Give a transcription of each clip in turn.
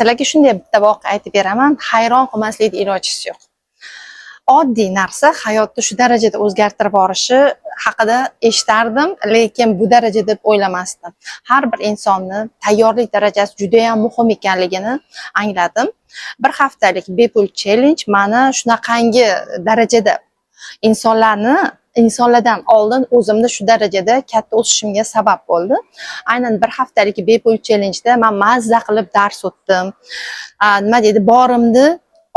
Sizlarga shunday bitta voqea aytib beraman, hayron qolmaslikda ilojisi yo'q. Oddiy narsa hayotni shu darajada o'zgartirib yuborishi haqida eshitardim, lekin bu daraja deb o'ylamasdim. Har bir insonni tayyorlik darajasi juda ham muhim ekanligini angladim. Bir haftalik bepul challenge mana shunaqangi darajada insonlardan oldin o'zimni shu darajada katta o'sishimga sabab bo'ldi. Aynan bir haftalik bepul challenge-da men mazza qilib dars o'tdim. Nima deydi, borimni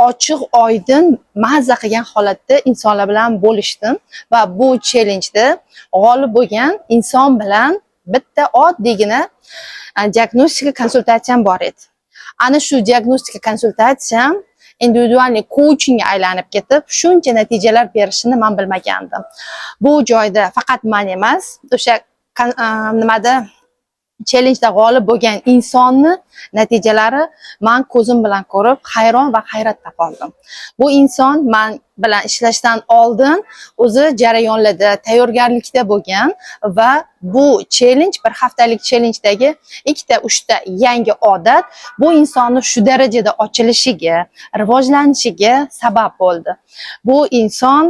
ochiq oydin mazza qilgan holatda insonlar bilan bo'lishdim va bu challenge-da g'olib bo'lgan inson bilan bitta oddiygina diagnostika konsultatsiyam bor edi. Ana shu diagnostika konsultatsiyam individualniy coachingga aylanib ketib, shuncha natijalar berishini men bilmagandim. Bu joyda faqat men emas, o'sha nimada challenge-da g'olib bo'lgan insonni natijalari men ko'zim bilan ko'rib, hayron va hayratda qoldim. Bu inson men bilan ishlashdan oldin o'zi jarayonlarda, tayyorgarlikda bo'lgan va bu challenge, bir haftalik challenge-dagi 2-3 ta yangi odat bu insonni shu darajada ochilishiga, rivojlanishiga sabab bo'ldi. Bu inson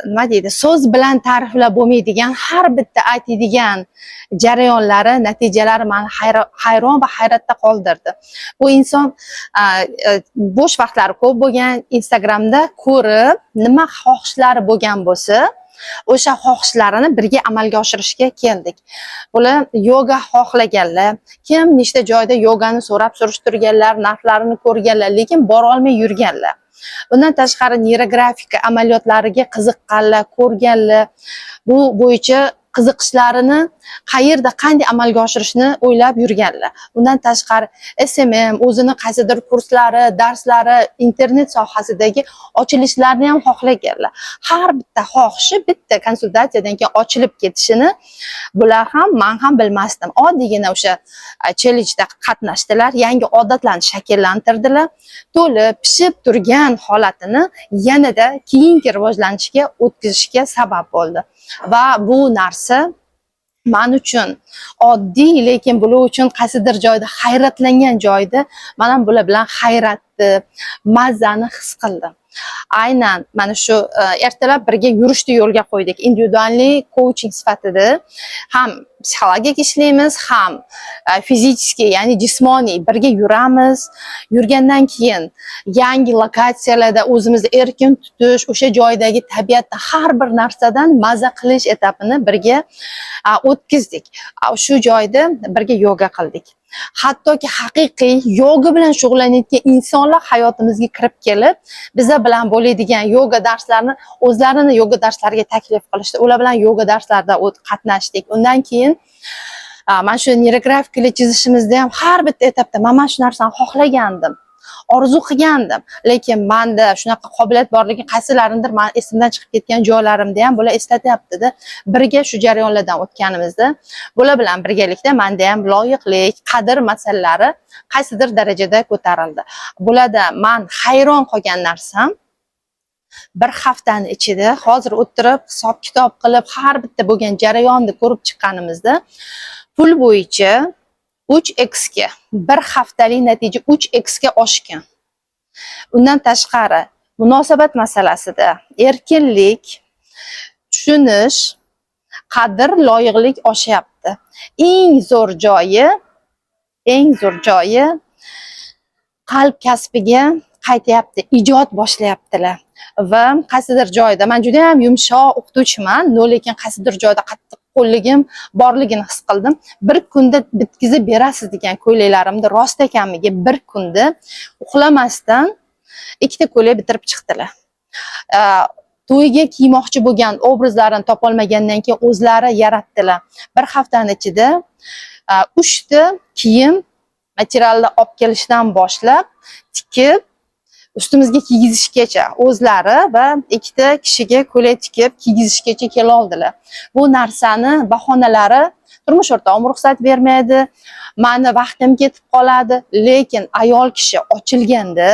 nima deydi, so'z bilan ta'riflab bo'lmaydigan har bitta aytadigan jarayonlari, natijalari meni hayron va hayratda qoldirdi. Bu inson bo'sh vaqtlari ko'p bo'lgan, Instagramda ko'rib, nima xohishlari bo'lgan bo'lsa, o'sha xohishlarini birga amalga oshirishga keldik. Bular yoga xohlaganlar, kim nechta joyda yogani so'rab surishtirganlar, narxlarini ko'rganlar, lekin bora olmay yurganlar. Bundan tashqari neyrografika amaliyotlariga qiziqqanlar, ko'rganlar, bu bo'yicha qiziqishlarini qayerda qanday amalga oshirishni o'ylab yurganlar. Bundan tashqari SMM, o'zini qaysidir kurslari, darslari, internet sohasidagi ochilishlarni ham xohlaganlar. Har bitta xohishi bitta konsultatsiyadan keyin ochilib ketishini bular ham, men ham bilmasdim. Oddiygina o'sha challenge-da qatnashdilar, yangi odatlarni shakllantirdilar. To'lib, pishib turgan holatini yanada keyingi rivojlanishga o'tkazishga sabab bo'ldi. Va bu narsa men uchun oddiy, lekin bular uchun qaysidir joyda hayratlangan joyda men ham bular bilan hayratni, mazzani his qildim. Aynan mana shu ertalab birga yurishni yo'lga qo'ydik. Individualniy coaching sifatida ham psixologik ishlaymiz, ham fizически, ya'ni jismoniy birga yuramiz. Yurgandan keyin yangi lokatsiyalarda o'zimizni erkin tutish, o'sha joydagi tabiatda har bir narsadan mazza qilish etapini birga o'tkazdik. Shu joyda birga yoga qildik. Hattoki haqiqiy yoga bilan shug'ullanayotgan insonlar hayotimizga kirib kelib, biza bilan bo'ladigan yoga darslarini o'zlarini yoga darslariga taklif qilishdi. Ular bilan yoga darslarida qatnashdik. Undan keyin men shu neyrografikalar chizishimizda ham har bitta etapda men shu narsani xohlagandim, orzu qilgandim, lekin menda shunaqa qobiliyat borligi qaysilaridir men esimdan chiqib ketgan joylarimda ham bular eslatyapti-da. Birga shu jarayonlardan o'tganimizda bular bilan birgalikda menda ham loyiqlik, qadr masalalari qaysidir darajada ko'tarildi. Bularda men hayron qolgan narsam, bir haftani ichida hozir o'tirib hisob-kitob qilib har bitta bo'lgan jarayonni ko'rib chiqqanimizda pul bo'yicha 3x ga, bir haftalik natija 3x ga oshgan. Undan tashqari munosabat masalasida erkinlik, tushunish, qadr, loyiqlik oshyapti. Eng zo'r joyi qalb kasbiga qaytyapti, ijod boshlayaptilar. Va qaysidir joyda men juda ham yumshoq o'qituvchiman, lekin qaysidir joyda qattiq qo'lligim borligini his qildim. Bir kunda bitkizib berasiz degan ko'ylaklarimni rost ekanmiga bir kunda uxlamasdan 2 ta ko'ylak bitirib chiqdilar. To'yga kiymoqchi bo'lgan obrazlarini topolmagandan keyin o'zlari yaratdilar. Bir haftaning ichida 3 ta kiyim materialni olib kelishdan boshlab tikib ustimizga kiygizishgacha o'zlari va 2 ta kishiga ko'ylak tikib kiygizishgacha kela oldilar. Bu narsani bahonalari turmush o'rtog'im ruxsat bermaydi, meni vaqtim ketib qoladi, lekin ayol kishi ochilganda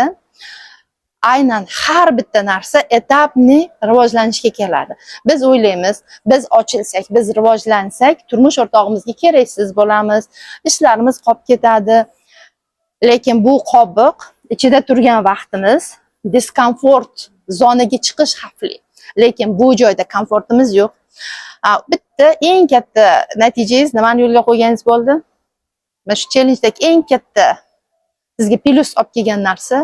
aynan har bitta narsa etapni rivojlanishga keladi. Biz o'ylaymiz, biz ochilsak, biz rivojlansak, turmush o'rtog'imizga keraksiz bo'lamiz, ishlarimiz qolib ketadi. Lekin bu qobiq ichida turgan vaqtimiz diskomfort zonaga chiqish xavfli. Lekin bu joyda komfortimiz yo'q. Bitta eng katta natijangiz nimani yo'lga qo'yganingiz bo'ldi? Mana shu challenjdagi eng katta sizga plus olib kelgan narsa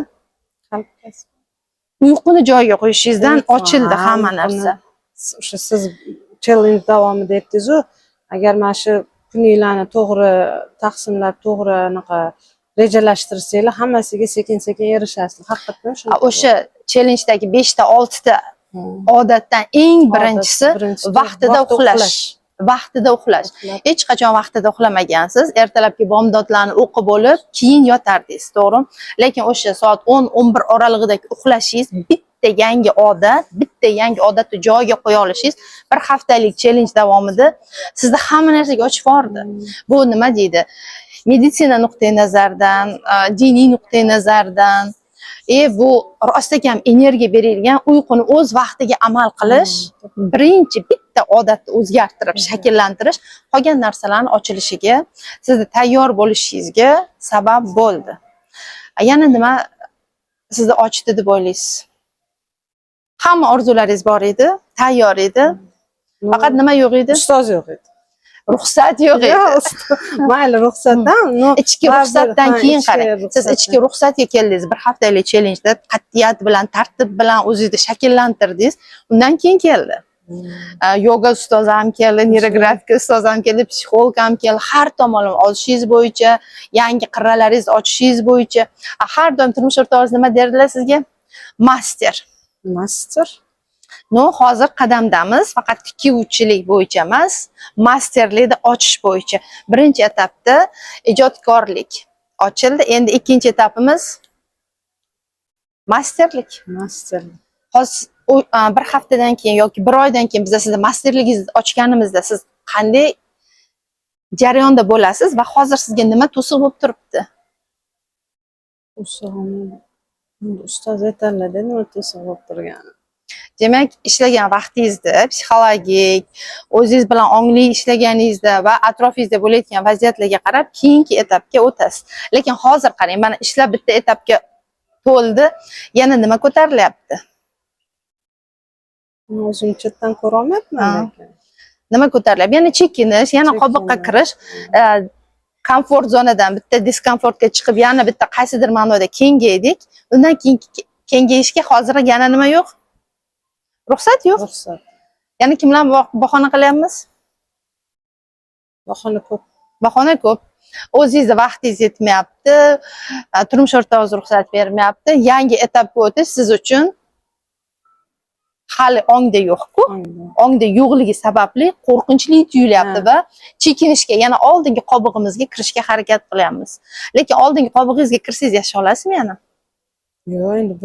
uyquni joyiga qo'yishingizdan ochildi hamma narsa. O'sha siz challenge davomida aytdingiz-ku, agar mana shu kuninglarni to'g'ri taqsimlab, to'g'ri anaqa rejalashtirsanglar, hammasiga sekin-sekin erishasizlar. Haqiqatdan shunday. O'sha challenjdagi 5 ta 6 ta odatdan eng birinchisi vaqtida uxlash. Vaqtida uxlash. Hech qachon vaqtida uxlamagansiz. Ertalabki bomdodlarni o'qib bo'lib, keyin yotardingiz, to'g'rimi? Lekin o'sha soat 10-11 oralig'idagi uxlashingiz bitta yangi odatni joyiga qo'ya olishingiz bir haftalik challenge davomida sizda hamma narsaga ochib yubordi. Bu nima deydi? Meditsina nuqtai nazaridan, diniy nuqtai nazaridan bu rostakam energiya berilgan uyquni o'z vaqtiga amal qilish, birinchi bitta odatni o'zgartirib, shakllantirish qolgan narsalarning ochilishiga, sizni tayyor bo'lishingizga sabab bo'ldi. Yana nima sizni ochdi deb o'ylaysiz? Hamma orzularingiz bor edi, tayyor edi. Faqat nima yo'q edi? Ustoz yo'q edi. Ruxsat yo'q edi. Mayli, ruxsatdan, ichki ruxsatdan keyin qarang. Siz ichki ruxsatga keldingiz, bir haftalik challenjda qat'iyat bilan, tartib bilan o'zingizni shakllantirdingiz. Undan keyin keldi. Yoga ustozi ham keldi, neurografik ustozi ham keldi, psixolog ham keldi. Har tomonlama ozishingiz bo'yicha, yangi qirralaringizni ochishingiz bo'yicha. Har doim turmush o'rtog'ingiz nima derdilar sizga? Master. Master. No, hozir qadamdamiz, faqat tikuvchilik bo'yicha emas, masterlikni ochish bo'yicha. Birinchi etapda ijodkorlik ochildi. Endi ikkinchi etapimiz masterlik. Masterlik. Hozir bir haftadan keyin yoki bir oydan keyin biz sizni masterligingizni ochganimizda siz qanday jarayonda bo'lasiz va hozir sizga nima to'siq bo'lib turibdi? Ustoz aytadilar-da, nima to'siq bo'lib turgani. Demak, ishlagan vaqtingizda, psixologik, o'zingiz bilan ongli ishlaganingizda va atrofingizda bo'layotgan vaziyatlarga qarab keyingi etapga o'tasiz. Lekin hozir qarang, mana ishlar bitta etapga to'ldi, yana nima ko'tarilyapti? O'zim chetdan ko'ra olmayapman lekin. Nima ko'tarilyapti? Yana chekinish, yana qobiqqa kirish, komfort zonadan bitta diskomfortga chiqib, yana bitta qaysidir ma'noda kengaydik. Undan keyin kengayishga hozir yana nima yo'q? Ruxsat yo'q. Ruxsat. Ya'ni kimlar bahona qilyapmiz? Bahona ko'p. Bahona ko'p. O'zingizni vaqtingiz yetmayapti, turmush o'rtog'ingiz ruxsat bermayapti. Yangi etapga o'tish siz uchun hali ongda yo'q-ku. Ongda yo'qligi sababli qo'rqinchli tuyulyapti va chekinishga, yana oldingi qobig'imizga kirishga harakat qilyapmiz. Lekin oldingi qobig'ingizga kirsangiz yashay olasizmi yana? Yo'q, endi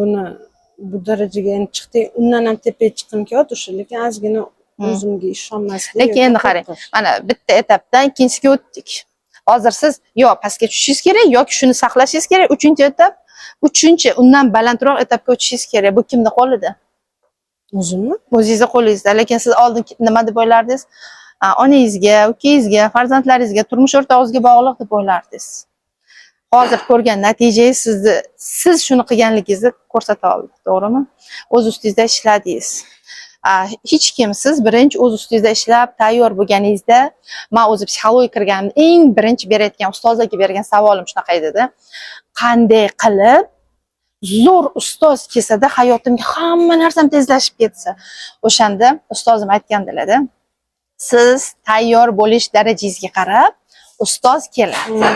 bu darajaga endi chiqdik, undan ham tepaga chiqqim kelyapti o'sha, lekin ozgina o'zimga ishonmaslik. Lekin endi qarang, mana bitta etapdan ikkinchisiga o'tdik. Hozir siz yo pastga tushishingiz kerak yoki shuni saqlashingiz kerak. Uchinchi etap, undan balandroq etapga o'tishingiz kerak. Bu kimning qo'lida? O'zimmi? O'zingizning qo'lingizda. Lekin siz oldin nima deb o'ylardingiz? Onangizga, ukangizga, farzandlaringizga, turmush o'rtog'ingizga bog'liq deb o'ylardingiz. Hozir ko'rgan natijangiz siz shuni qilganligingizni ko'rsata oldi, to'g'rimi? O'z ustingizda ishladingiz. Hech kim siz birinchi o'z ustingizda ishlab tayyor bo'lganingizda, men o'zi psixologiyaga kirganimda eng birinchi berayotgan ustozlarga bergan savolim shunaqa edi-da. Qanday qilib zo'r ustoz kelsa-da hayotimga hamma narsam tezlashib ketsa. O'shanda ustozim aytgandilar-da, siz tayyor bo'lish darajangizga qarab ustoz keladi.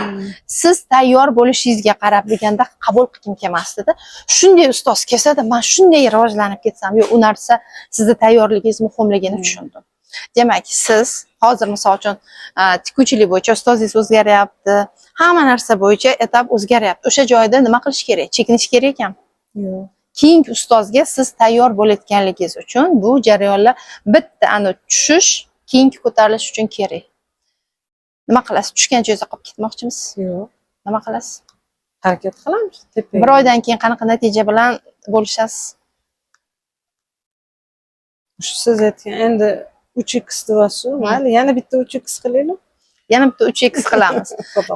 Siz tayyor bo'lishingizga qarab deganda qabul qilgim kelmasdi-da. Shunday ustoz kelsa-da, men shunday rivojlanib ketsam, yo'q, u narsa sizni tayyorligingiz muhimligini tushundim. Demak, siz hozir misol uchun tikuvchilik bo'yicha ustozingiz o'zgaryapti, hamma narsa bo'yicha etap o'zgaryapti. O'sha joyda nima qilish kerak? Chekinish kerak ekan? Yo'q. Keyingi ustozga siz tayyor bo'layotganligingiz uchun bu jarayonlar bitta tushish, keyingi ko'tarilish uchun kerak. Nima qilasiz? Tushgan joyingizda qolib ketmoqchimisiz? Yo'q. Nima qilasiz? Harakat qilamiz. Bir oydan keyin qanaqa natija bilan bo'lishasiz? Siz aytgan endi 3x deyapsiz, mayli, yana bitta 3x qilaylik. Yana bitta 3x qilamiz.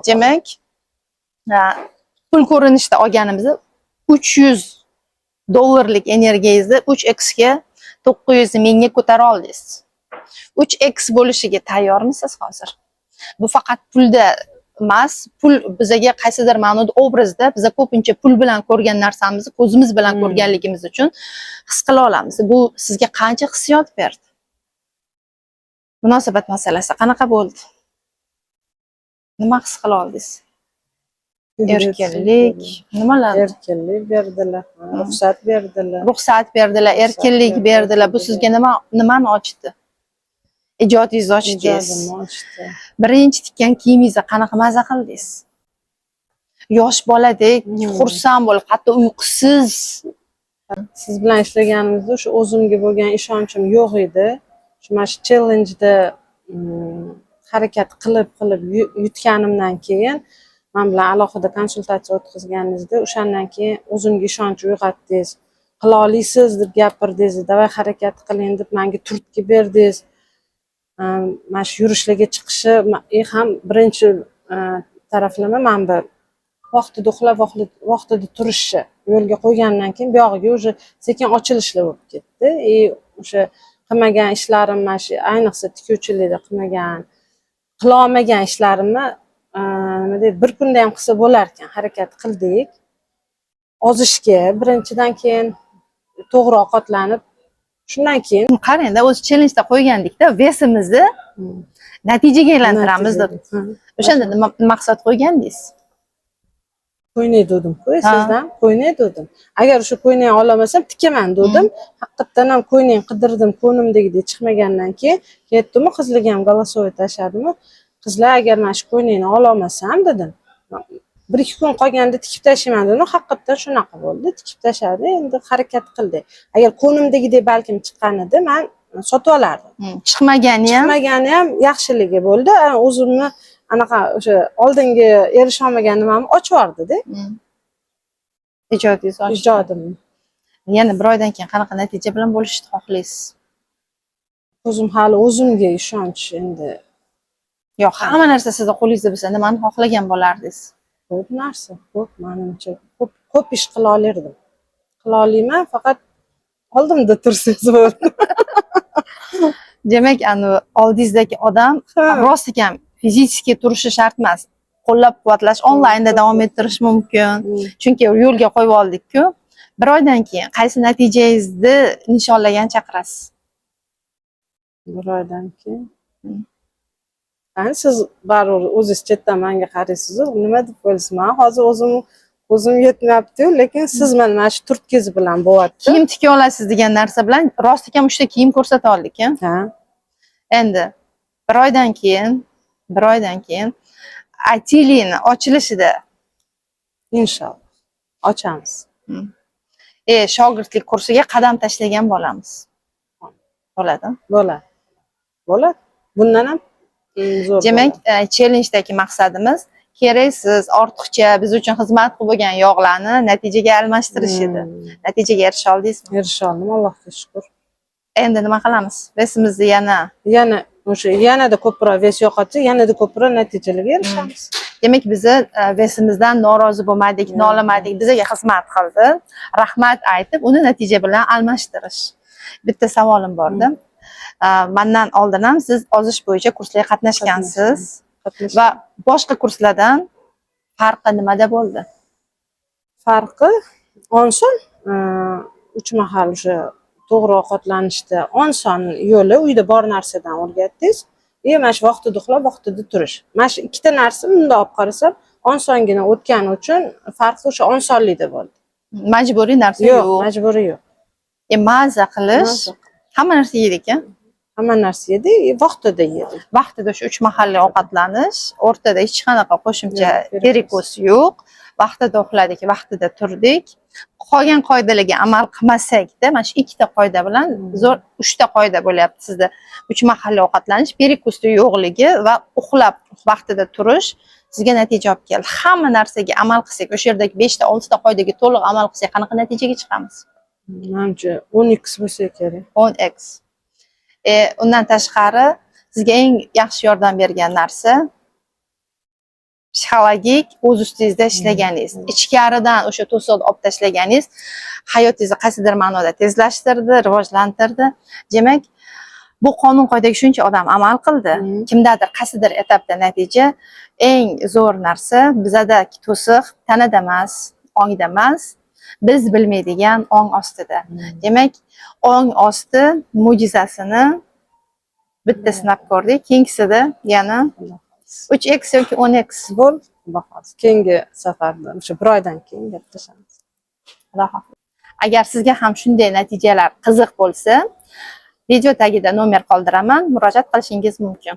Demak, pul ko'rinishda olganimizda 300 dollarlik energiyangizni 3x ga 900 mingga ko'tara oldingiz. 3x bo'lishiga tayyormisiz hozir? Bu faqat pulda emas, pul bizaga qaysidir ma'noda obrazda biza ko'pincha pul bilan ko'rgan narsamizni ko'zimiz bilan ko'rganligimiz uchun his qila olamiz. Bu sizga qancha hissiyot berdi? Munosabat masalasi qanaqa bo'ldi? Nima his qila oldingiz? Erkinlik, nimalar? Erkinlik berdilar, ruxsat berdilar. Ruxsat berdilar, erkinlik berdilar. Bu sizga nimani ochdi? Ijodingizni ochdingiz. Ijodimni ochdi. Birinchi tikkan kiyimingizni qanaqa maza qildingiz? Yosh boladek xursand bo'lib, hatto uyqusiz. Siz bilan ishlaganimizda o'sha o'zimga bo'lgan ishonchim yo'q edi. Mana shu challenjda harakat qilib yutganimdan keyin men bilan alohida konsultatsiya o'tkazganingizda o'shandan keyin o'zimga ishonch uyg'otdingiz. Qila olasiz deb gapirdingiz, davay harakat qiling deb menga turtki berdingiz. Mana shu yurishlarga chiqishi ham birinchi taraflama men bu vaqtida uxlab vaqtida turishi yo'lga qo'ygandan keyin bu yog'iga уже sekin ochilishlar bo'lib ketdi. O'sha qilmagan ishlarim, mana shu ayniqsa tikuvchilikda qilmagan, qila olmagan ishlarimni nima deydi, bir kunda ham qilsa bo'lar ekan, harakat qildik. Ozishga, birinchidan keyin to'g'ri ovqatlanib, shundan keyin qarangda o'zi challenjda qo'ygandikda vesimizni natijaga aylantiramiz deb. O'shanda nima maqsad qo'ygandingiz? qo'ynay dedim-ku sizdan, qo'ynay dedim. Agar o'sha qo'ynay olmasam tikaman dedim. Haqiqatan ham qo'ynay qidirdim, ko'nglimdagidek chiqmagandan keyin ketdim-u, qizlarga ham голосовой tashladim-u. Qizlar, agar men shu qo'ynayni olmasam dedim, 1-2 kun qolganda tikib tashlayman dedim. Haqiqatan shunaqa bo'ldi. Tikib tashladi, endi harakat qildik. Agar ko'nglimdagidek balkim chiqqanida men sotib olardim. Chiqmagani ham yaxshiligi bo'ldi. O'zimni anaqa o'sha oldingi erisha olmagan nimamni ochib yubordi-da. Ijodingiz ochdi. Ijodim. Yana bir oydan keyin qanaqa natija bilan bo'lishni xohlaysiz? O'zim hali o'zimga ishonch endi. Yo'q, hamma narsa sizning qo'lingizda bo'lsa, nimani xohlagan bo'lardingiz? Ko'p narsa, ko'p, menimcha ko'p ish qila olardim. Qila olmayman, faqat oldimda tursangiz bo'ldi. Demak, oldingizdagi odam rost ekan fizически turishi shart emas. Qo'llab-quvvatlash onlaynda davom ettirish mumkin. Chunki yo'lga qo'yib oldik-ku. Bir oydan keyin qaysi natijangizni nishonlagan chaqirasiz? Bir oydan keyin. Siz baribir o'zingiz chetdan menga qaraysiz-ku, nima deb bo'lsa, men hozir o'zim yetmayapti-yu, lekin siz mana shu turtkingiz bilan bo'lyapti. Kiyim tika olasiz degan narsa bilan rost ekan 3 ta kiyim ko'rsata oldik. Ha. Endi bir oydan keyin Atilini ochilishida inshaalloh ochamiz. Shogirdlik kursiga qadam tashlagan bo'lamiz. Bo'ladimi? Bo'ladi. Bundan ham zo'r. Demak, challenjdagi maqsadimiz keraksiz, ortiqcha biz uchun xizmat qilib bo'lgan yog'larni natijaga almashtirish edi. Natijaga erisha oldingizmi? Erisha oldim, Allohga shukr. Endi nima qilamiz? Vesimizni yanada ko'proq ves yo'qotsa, yanada ko'proq natijalarga erishamiz. Demak, biz vesimizdan norozi bo'lmadik, nolamadik, bizga xizmat qildi. Rahmat aytib, uni natija bilan almashtirish. Bitta savolim bordi. Mendan oldin ham siz ozish bo'yicha kurslarga qatnashgansiz va boshqa kurslardan farqi nimada bo'ldi? Farqi oson, 3 mahal o'sha to'g'ri ovqatlanishda oson yo'li, uyda bor narsadan o'rgatdingiz. Mana shu vaqtida uxlab, vaqtida turish. Mana shu ikkita narsa bunday olib qarasam, osongina o'tgani uchun farqi o'sha osonlikda bo'ldi. Majburiy narsa yo'q. Yo'q, majburiy yo'q. Maza qilish, hamma narsa yedik-a? Hamma narsa yedik, vaqtida yedik. Vaqtida shu 3 mahalliy ovqatlanish, o'rtada hech qanaqa qo'shimcha perikos yo'q. Vaqtida uxladik, vaqtida turdik. Qolgan qoidalarga amal qilmasak-da, mana shu ikkita qoida bilan zo'r 3 ta qoida bo'lyapti sizda. 3 mahalliy ovqatlanish, perikosda yo'qligi va uxlab vaqtida turish sizga natija olib keldi. Hamma narsaga amal qilsak, o'sha yerdagi 5 ta 6 ta qoidaga to'liq amal qilsak, qanaqa natijaga chiqamiz? Menimcha 10x bo'lsa kerak. 10x. Undan tashqari sizga eng yaxshi yordam bergan narsa psixologik o'z ustingizda ishlaganingiz, ichkaridan o'sha to'siqni olib tashlaganingiz hayotingizni qaysidir ma'noda tezlashtirdi, rivojlantirdi. Demak, bu qonun qoidaga shuncha odam amal qildi. Kimdadir qaysidir etapda natija eng zo'r narsa bizada to'siq tanada emas, ongda emas, biz bilmaydigan ong ostida. Demak, ong osti mo'jizasini bitta sinab ko'rdik. Keyingisida yana 3x yoki 10x bo'l. Keyingi safarda o'sha bir oydan keyin gaplashamiz. Xudo xohlasa. Agar sizga ham shunday natijalar qiziq bo'lsa, video tagida nomer qoldiraman, murojaat qilishingiz mumkin.